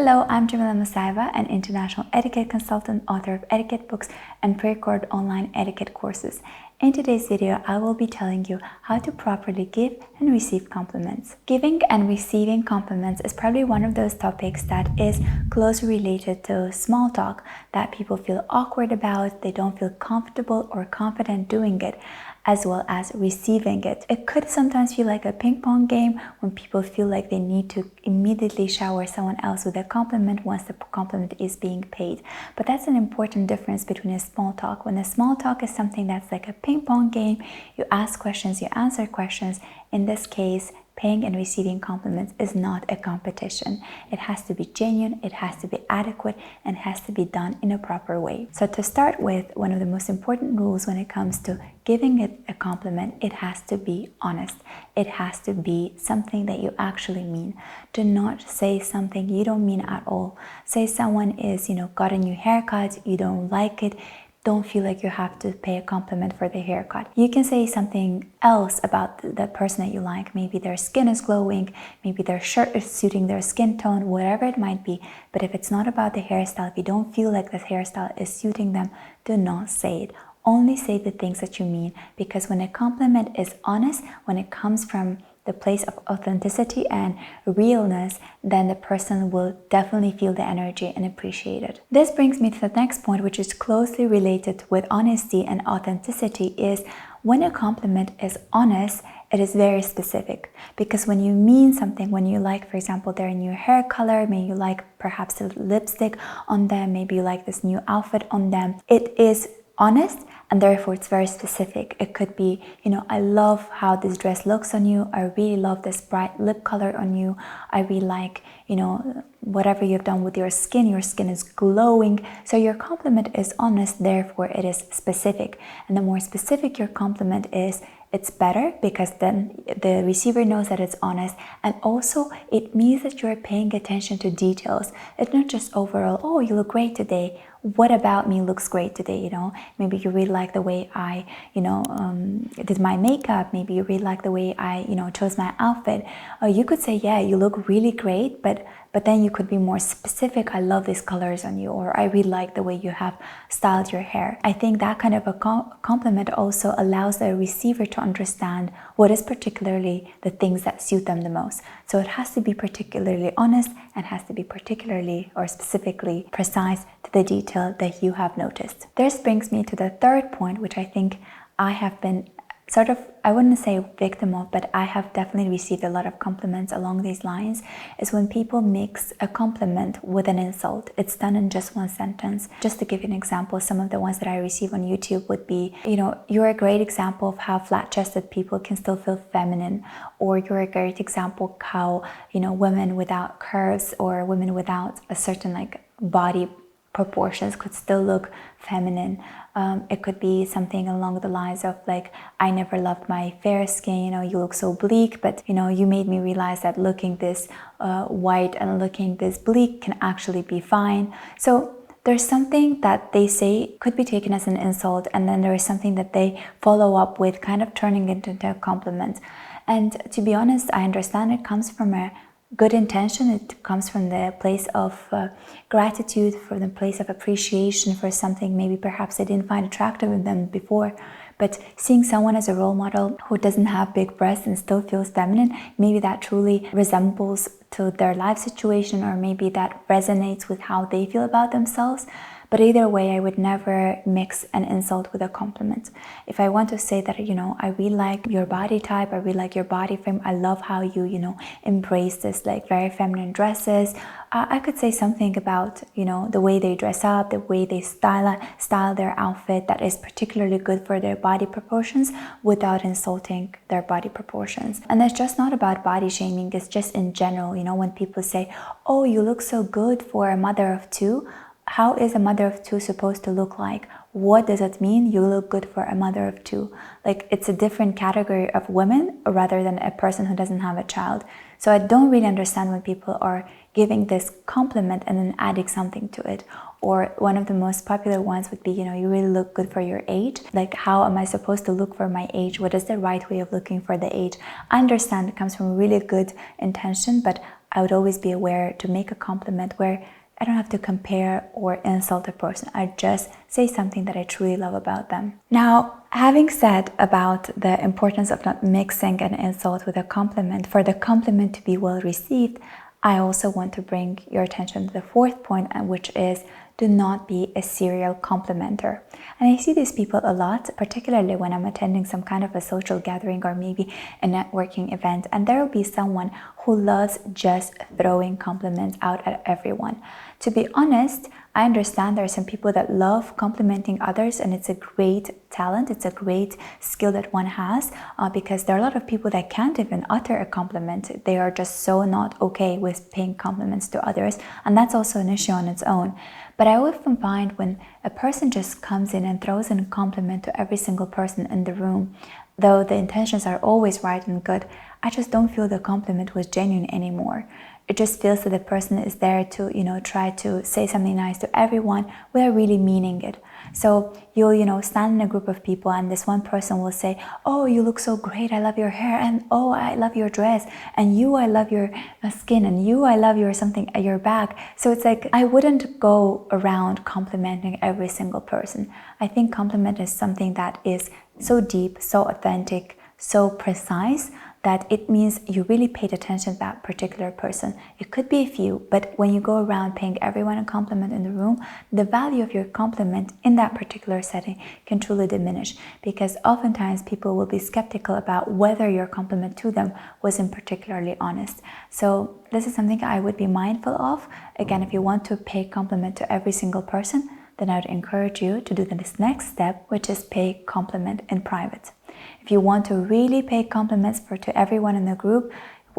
Hello, I'm Jamila Musayeva, an international etiquette consultant, author of etiquette books and pre-recorded online etiquette courses. In today's video, I will be telling you how to properly give and receive compliments. Giving and receiving compliments is probably one of those topics that is closely related to small talk that people feel awkward about, they don't feel comfortable or confident doing it, as well as receiving it. It could sometimes feel like a ping pong game when people feel like they need to immediately shower someone else with a compliment once the compliment is being paid. But that's an important difference between a small talk. When a small talk is something that's like a ping pong game, you ask questions, you answer questions. In this case, paying and receiving compliments is not a competition. It has to be genuine, it has to be adequate, and it has to be done in a proper way. So to start with, one of the most important rules when it comes to giving it a compliment, it has to be honest. It has to be something that you actually mean. Do not say something you don't mean at all. Say someone is, got a new haircut, you don't like it, don't feel like you have to pay a compliment for the haircut. You can say something else about the person that you like. Maybe their skin is glowing, maybe their shirt is suiting their skin tone, whatever it might be. But if it's not about the hairstyle, if you don't feel like this hairstyle is suiting them, do not say it. Only say the things that you mean, because when a compliment is honest, when it comes from the place of authenticity and realness, then the person will definitely feel the energy and appreciate it. This brings me to the next point, which is closely related with honesty and authenticity, is when a compliment is honest, it is very specific. Because when you mean something, when you like, for example, their new hair color, maybe you like perhaps a lipstick on them, maybe you like this new outfit on them, it is honest, and therefore it's very specific. It could be, I love how this dress looks on you. I really love this bright lip color on you. I really like, whatever you've done with your skin is glowing. So your compliment is honest, therefore it is specific. And the more specific your compliment is, it's better, because then the receiver knows that it's honest, and also it means that you're paying attention to details. It's not just overall, oh, you look great today. What about me looks great today? Maybe you really like the way I, did my makeup. Maybe you really like the way I, chose my outfit. Or you could say, yeah, you look really great, but then you could be more specific. I love these colors on you, or I really like the way you have styled your hair. I think that kind of a compliment also allows the receiver to understand what is particularly the things that suit them the most. So it has to be particularly honest and has to be particularly or specifically precise to the detail that you have noticed. This brings me to the third point, which I think I have been I wouldn't say a victim of, but I have definitely received a lot of compliments along these lines, is when people mix a compliment with an insult. It's done in just one sentence. Just to give you an example, some of the ones that I receive on YouTube would be, you're a great example of how flat-chested people can still feel feminine, or you're a great example of how, women without curves or women without a certain body proportions could still look feminine. It could be something along the lines of I never loved my fair skin, you look so bleak, but you made me realize that looking this white and looking this bleak can actually be fine. So there's something that they say could be taken as an insult, and then there is something that they follow up with, kind of turning it into a compliment. And to be honest, I understand it comes from a good intention. It comes from the place of gratitude, from the place of appreciation for something maybe perhaps they didn't find attractive in them before. But seeing someone as a role model who doesn't have big breasts and still feels feminine, maybe that truly resembles to their life situation, or maybe that resonates with how they feel about themselves. But either way, I would never mix an insult with a compliment. If I want to say that, I really like your body type, I really like your body frame, I love how you, embrace this very feminine dresses, I could say something about, the way they dress up, the way they style their outfit that is particularly good for their body proportions without insulting their body proportions. And it's just not about body shaming, it's just in general, when people say, oh, you look so good for a mother of two. How is a mother of two supposed to look like? What does it mean you look good for a mother of two? It's a different category of women rather than a person who doesn't have a child. So I don't really understand when people are giving this compliment and then adding something to it. Or one of the most popular ones would be, you really look good for your age. How am I supposed to look for my age? What is the right way of looking for the age? I understand it comes from really good intention, but I would always be aware to make a compliment where I don't have to compare or insult a person. I just say something that I truly love about them. Now, having said about the importance of not mixing an insult with a compliment, for the compliment to be well received, I also want to bring your attention to the fourth point, which is do not be a serial complimenter. And I see these people a lot, particularly when I'm attending some kind of a social gathering or maybe a networking event, and there will be someone who loves just throwing compliments out at everyone. To be honest, I understand there are some people that love complimenting others, and it's a great talent, it's a great skill that one has, because there are a lot of people that can't even utter a compliment. They are just so not okay with paying compliments to others, and that's also an issue on its own. But I often find when a person just comes in and throws in a compliment to every single person in the room, though the intentions are always right and good, I just don't feel the compliment was genuine anymore. It just feels that the person is there to, try to say something nice to everyone without really meaning it. So you'll, stand in a group of people and this one person will say, oh, you look so great, I love your hair, and oh, I love your dress, and you, I love your skin, and you, I love your something, your bag. So it's like, I wouldn't go around complimenting every single person. I think compliment is something that is so deep, so authentic, so precise, that it means you really paid attention to that particular person. It could be a few, but when you go around paying everyone a compliment in the room, the value of your compliment in that particular setting can truly diminish, because oftentimes people will be skeptical about whether your compliment to them wasn't particularly honest. So this is something I would be mindful of. Again, if you want to pay compliment to every single person, then I would encourage you to do this next step, which is pay compliment in private. If you want to really pay compliments to everyone in the group,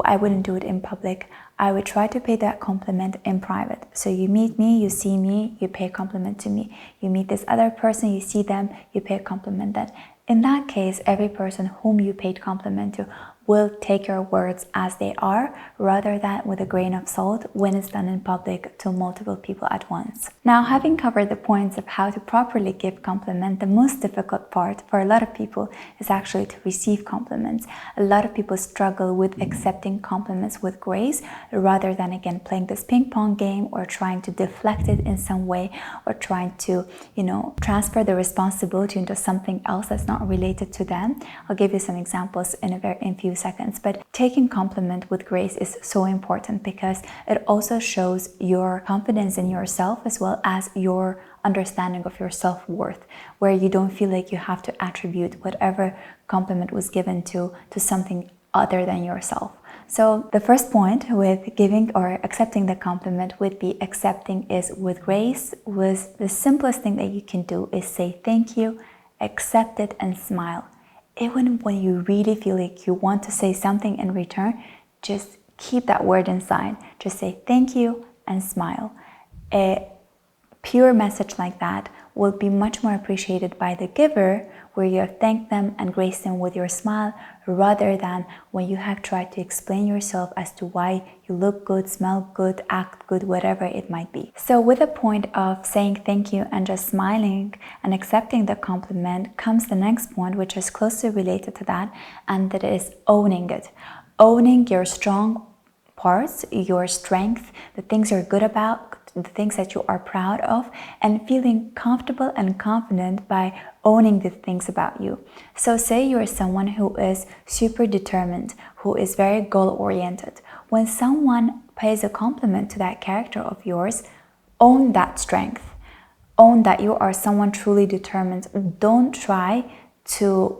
I wouldn't do it in public. I would try to pay that compliment in private. So you meet me, you see me, you pay a compliment to me. You meet this other person, you see them, you pay a compliment then. In that case, every person whom you paid compliment to will take your words as they are, rather than with a grain of salt when it's done in public to multiple people at once. Now, having covered the points of how to properly give compliment, the most difficult part for a lot of people is actually to receive compliments. A lot of people struggle with accepting compliments with grace, rather than, again, playing this ping pong game or trying to deflect it in some way, or trying to, transfer the responsibility into something else that's not related to them. I'll give you some examples in a few seconds, but taking compliment with grace is so important, because it also shows your confidence in yourself as well as your understanding of your self-worth, where you don't feel like you have to attribute whatever compliment was given to something other than yourself. So the first point with giving or accepting the compliment would be accepting is with grace. With the simplest thing that you can do is say thank you, accept it, and smile. Even when you really feel like you want to say something in return, just keep that word inside. Just say thank you and smile. A pure message like that will be much more appreciated by the giver, where you have thanked them and graced them with your smile, rather than when you have tried to explain yourself as to why you look good, smell good, act good, whatever it might be. So with the point of saying thank you and just smiling and accepting the compliment comes the next point, which is closely related to that, and that is owning it. Owning your strong parts, your strength, the things you're good about, the things that you are proud of, and feeling comfortable and confident by owning the things about you. So say you're someone who is super determined, who is very goal-oriented. When someone pays a compliment to that character of yours, own that strength. Own that you are someone truly determined. Don't try to,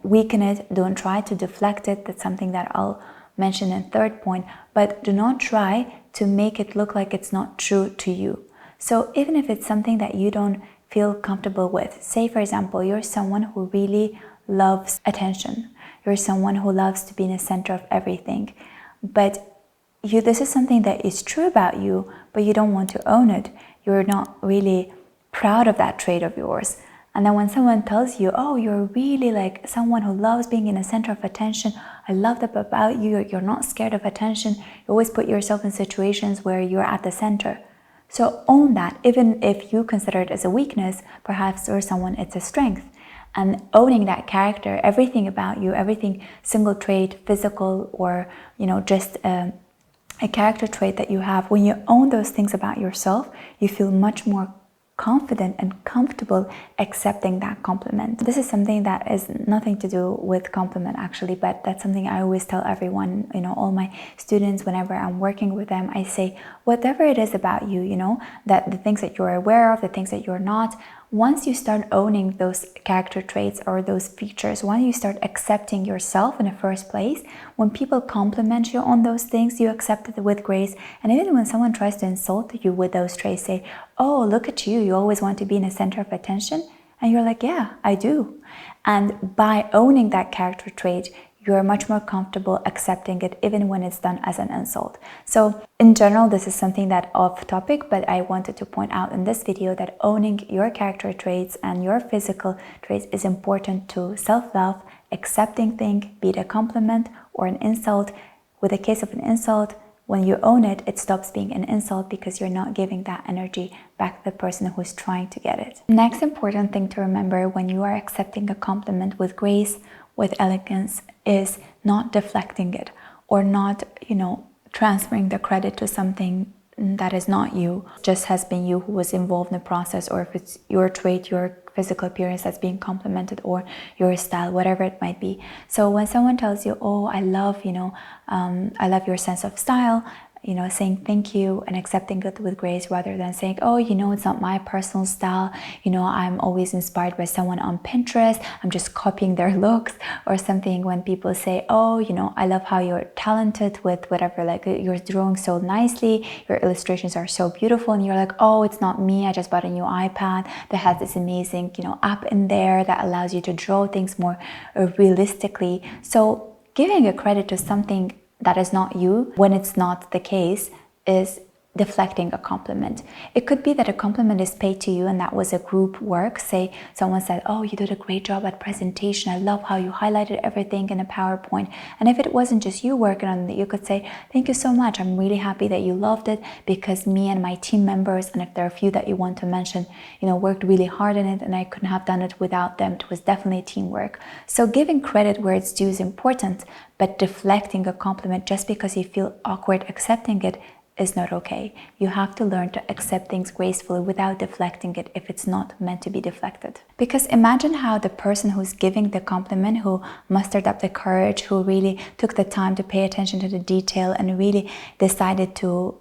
weaken it. Don't try to deflect it. That's something that I'll mention in third point, but do not try to make it look like it's not true to you. So even if it's something that you don't feel comfortable with, say for example, you're someone who really loves attention. You're someone who loves to be in the center of everything, but this is something that is true about you, but you don't want to own it. You're not really proud of that trait of yours. And then when someone tells you, oh, you're really like someone who loves being in the center of attention, I love that about you, you're not scared of attention, you always put yourself in situations where you're at the center. So own that, even if you consider it as a weakness, perhaps for someone it's a strength. And owning that character, everything about you, everything, single trait, physical, or just a character trait that you have. When you own those things about yourself, you feel much more confident and comfortable accepting that compliment. This is something that is nothing to do with compliment actually, but that's something I always tell everyone, all my students, whenever I'm working with them, I say, whatever it is about you, that the things that you're aware of, the things that you're not, once you start owning those character traits or those features, once you start accepting yourself in the first place, when people compliment you on those things, you accept it with grace. And even when someone tries to insult you with those traits, say, oh, look at you, you always want to be in the center of attention. And you're like, yeah, I do. And by owning that character trait, you're much more comfortable accepting it even when it's done as an insult. So in general, this is something that off topic, but I wanted to point out in this video that owning your character traits and your physical traits is important to self-love, accepting things, be it a compliment or an insult. With the case of an insult, when you own it, it stops being an insult because you're not giving that energy back to the person who's trying to get it. Next important thing to remember when you are accepting a compliment with grace, with elegance, is not deflecting it or not, transferring the credit to something that is not you, just has been you who was involved in the process, or if it's your trait, your physical appearance that's being complimented, or your style, whatever it might be. So when someone tells you, oh, I love your sense of style, saying thank you and accepting it with grace rather than saying, oh, it's not my personal style. I'm always inspired by someone on Pinterest. I'm just copying their looks or something. When people say, oh, I love how you're talented with whatever, like you're drawing so nicely, your illustrations are so beautiful. And you're like, oh, it's not me. I just bought a new iPad that has this amazing, app in there that allows you to draw things more realistically. So giving a credit to something that is not you, when it's not the case, is deflecting a compliment. It could be that a compliment is paid to you and that was a group work. Say someone said, oh, you did a great job at presentation. I love how you highlighted everything in a PowerPoint. And if it wasn't just you working on it, you could say, thank you so much. I'm really happy that you loved it because me and my team members, and if there are a few that you want to mention, worked really hard in it and I couldn't have done it without them. It was definitely teamwork. So giving credit where it's due is important, but deflecting a compliment just because you feel awkward accepting it is not okay. You have to learn to accept things gracefully without deflecting it if it's not meant to be deflected. Because imagine how the person who's giving the compliment, who mustered up the courage, who really took the time to pay attention to the detail and really decided to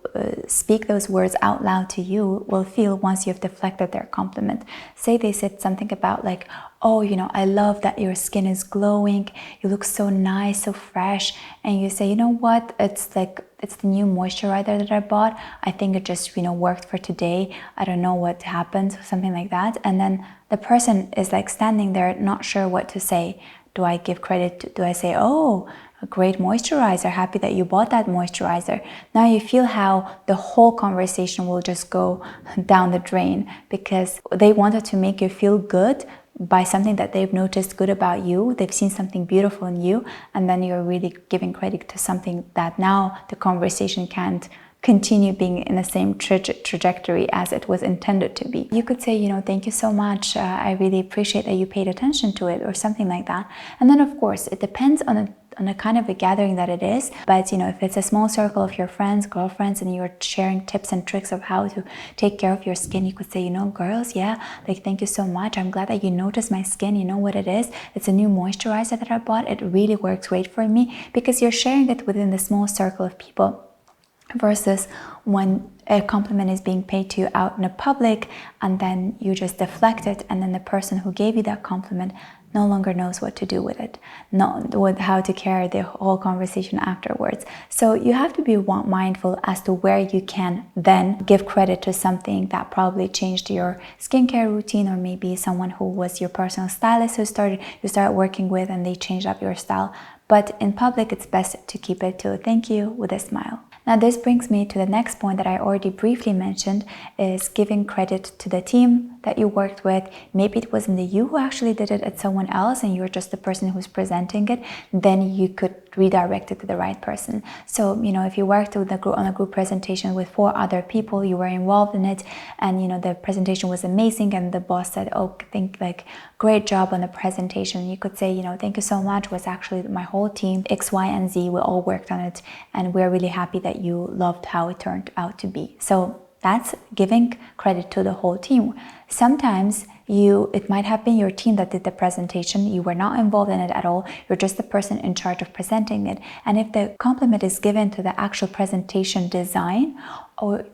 speak those words out loud to you, will feel once you've deflected their compliment. Say they said something about like, oh, I love that your skin is glowing, you look so nice, so fresh, and you say, you know what, it's the new moisturizer that I bought. I think it just, worked for today. I don't know what happened, something like that. And then the person is like standing there, not sure what to say. Do I give credit? Do I say, oh, a great moisturizer, happy that you bought that moisturizer? Now you feel how the whole conversation will just go down the drain because they wanted to make you feel good by something that they've noticed good about you. They've seen something beautiful in you, and then you're really giving credit to something that now the conversation can't continue being in the same trajectory as it was intended to be. You could say, thank you so much. I really appreciate that you paid attention to it, or something like that. And then of course, it depends on a kind of a gathering that it is. But if it's a small circle of your friends, girlfriends, and you're sharing tips and tricks of how to take care of your skin, you could say, girls, yeah, like, thank you so much. I'm glad that you noticed my skin. You know what it is? It's a new moisturizer that I bought. It really works great for me, because you're sharing it within the small circle of people, versus when a compliment is being paid to you out in a public and then you just deflect it, and then the person who gave you that compliment no longer knows what to do with it, not with how to carry the whole conversation afterwards. So you have to be mindful as to where you can then give credit to something that probably changed your skincare routine, or maybe someone who was your personal stylist who you started working with and they changed up your style. But in public, it's best to keep it to a thank you with a smile. Now this brings me to the next point that I already briefly mentioned, is giving credit to the team that you worked with. Maybe it wasn't you who actually did it, it's someone else and you're just the person who's presenting it, then you could redirect it to the right person. So, if you worked with on a group presentation with 4 other people, you were involved in it, and the presentation was amazing, and the boss said, oh, great job on the presentation. You could say, thank you so much, was actually my whole team, X, Y, and Z, we all worked on it, and we're really happy that that you loved how it turned out to be. So that's giving credit to the whole team. Sometimes it might have been your team that did the presentation. You were not involved in it at all. You're just the person in charge of presenting it. And if the compliment is given to the actual presentation design, or,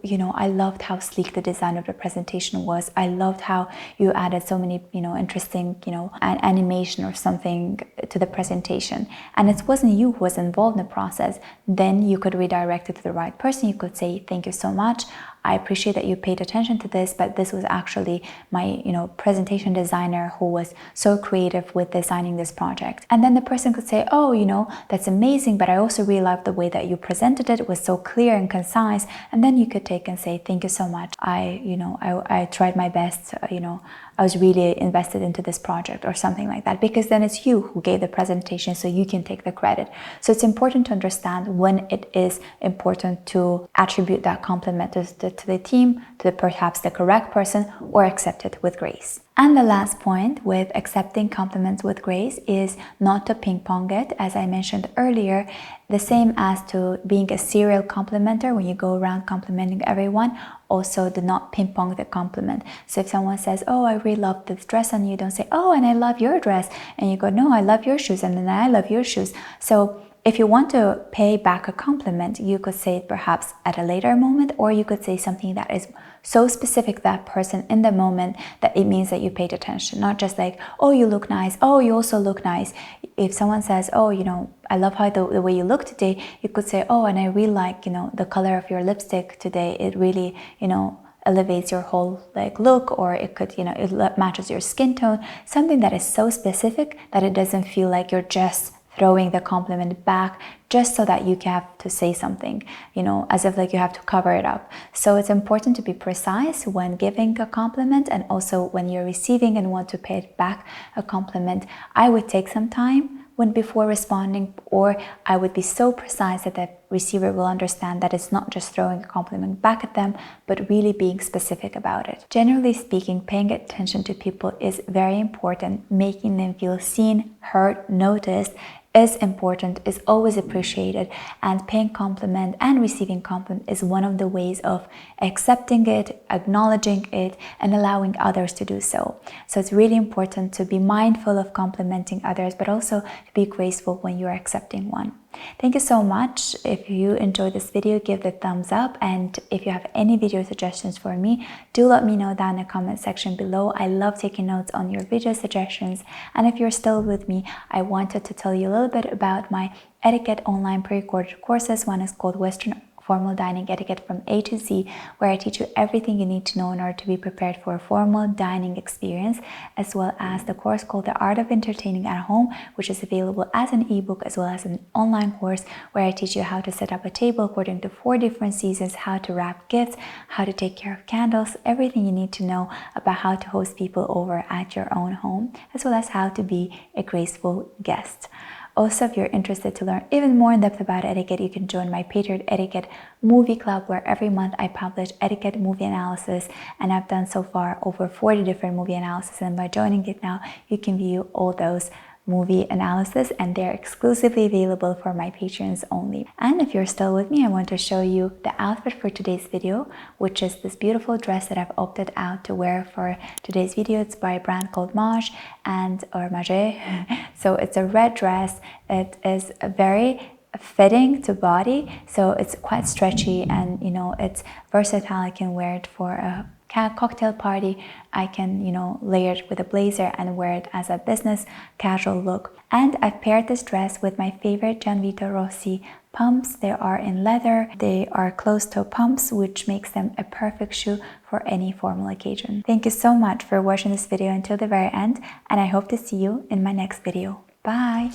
I loved how sleek the design of the presentation was. I loved how you added so many, interesting, an animation or something to the presentation. And it wasn't you who was involved in the process. Then you could redirect it to the right person. You could say, thank you so much. I appreciate that you paid attention to this, but this was actually my, presentation designer who was so creative with designing this project. And then the person could say, oh, that's amazing, but I also really loved the way that you presented it. It was so clear and concise. And then you could take and say, thank you so much. I tried my best, I was really invested into this project or something like that, because then it's you who gave the presentation, so you can take the credit. So it's important to understand when it is important to attribute that compliment to the team, to perhaps the correct person, or accept it with grace. And the last point with accepting compliments with grace is not to ping pong it, as I mentioned earlier, the same as to being a serial complimenter. When you go around complimenting everyone, also do not ping pong the compliment. So if someone says, oh, I really love this dress on you, don't say, oh, and I love your dress. And you go, no, I love your shoes, and then I love your shoes. So if you want to pay back a compliment, you could say it perhaps at a later moment, or you could say something that is so specific to that person in the moment that it means that you paid attention. Not just like, oh, you look nice, oh, you also look nice. If someone says, oh, I love how the way you look today, you could say, oh, and I really like, the color of your lipstick today. It really, elevates your whole look, or it could, it matches your skin tone. Something that is so specific that it doesn't feel like you're just throwing the compliment back just so that you have to say something, as if you have to cover it up. So it's important to be precise when giving a compliment, and also when you're receiving and want to pay it back a compliment. I would take some time before responding, or I would be so precise that the receiver will understand that it's not just throwing a compliment back at them, but really being specific about it. Generally speaking, paying attention to people is very important. Making them feel seen, heard, noticed is important, is always appreciated, and paying compliment and receiving compliment is one of the ways of accepting it, acknowledging it, and allowing others to do so. So it's really important to be mindful of complimenting others, but also to be graceful when you're accepting one. Thank you so much. If you enjoyed this video, give it a thumbs up, and if you have any video suggestions for me, do let me know down in the comment section below. I love taking notes on your video suggestions. And if you're still with me, I wanted to tell you a little bit about my etiquette online pre-recorded courses. One is called Western Formal Dining Etiquette from A to Z, where I teach you everything you need to know in order to be prepared for a formal dining experience, as well as the course called The Art of Entertaining at Home, which is available as an ebook as well as an online course, where I teach you how to set up a table according to 4 different seasons, how to wrap gifts, how to take care of candles, everything you need to know about how to host people over at your own home, as well as how to be a graceful guest. Also, if you're interested to learn even more in depth about etiquette, you can join my Patriot Etiquette Movie Club, where every month I publish etiquette movie analysis, and I've done so far over 40 different movie analysis. And by joining it now, you can view all those movie analysis, and they're exclusively available for my patrons only. And if you're still with me, I want to show you the outfit for today's video, which is this beautiful dress that I've opted out to wear for today's video. It's by a brand called Mage or Mage. So it's a red dress. It is very fitting to body, so it's quite stretchy, and it's versatile. I can wear it for a cocktail party. I can layer it with a blazer and wear it as a business casual look. And I've paired this dress with my favorite Gianvito Rossi pumps. They are in leather. They are closed-toe pumps, which makes them a perfect shoe for any formal occasion. Thank you so much for watching this video until the very end, and I hope to see you in my next video. Bye!